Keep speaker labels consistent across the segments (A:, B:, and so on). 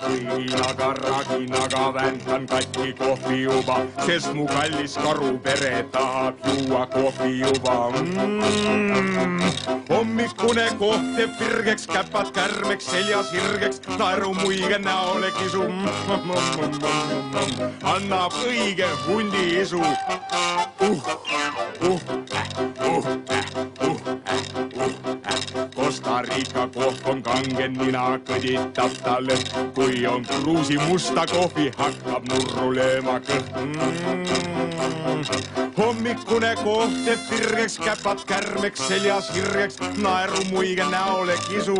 A: Viinaga, raginaga väntan katki kohvijuba, sest mu kallis karupere tahab juua kohvijuba. Hommikune koht teeb virgeks, käpad kärmeks, seljas hirgeks, naerumuige näole kisu. Annab õige hundi isu. Costa Rica kohv on kangen, nina kõditab talle. Kui on kruusi musta kohvi, hakkab nurru lööma kõht. Hommikune koht teeb virgeks, käpad kärmeks, seljas hirgeks, naerumuige näole kisu.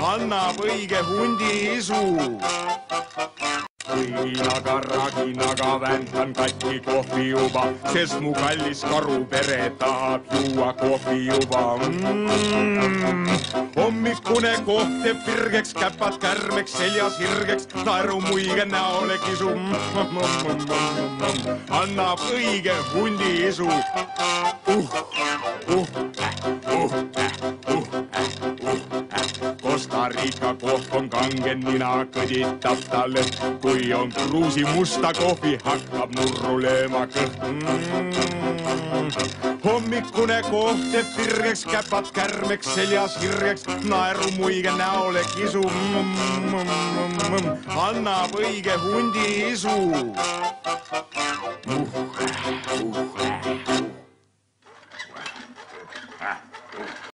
A: Annab õige hundi isu. Viinaga, raginaga väntan katki kohvijuba, sest mu kallis karupere tahab juua kohvijuba. Hommikune koht teeb virgeks, käpad kärmeks, seljas hirgeks, naerumuige näole kisu. Annab õige hundi isu. Costa Rica kohv on kangen, nina kõditab talle. Kui on kruusi musta kohvi, hakkab nurru lööma kõht. Hommikune koht teeb virgeks, käpad kärmeks, seljas hirgeks, naerumuige näole kisu. Annab õige hundi isu.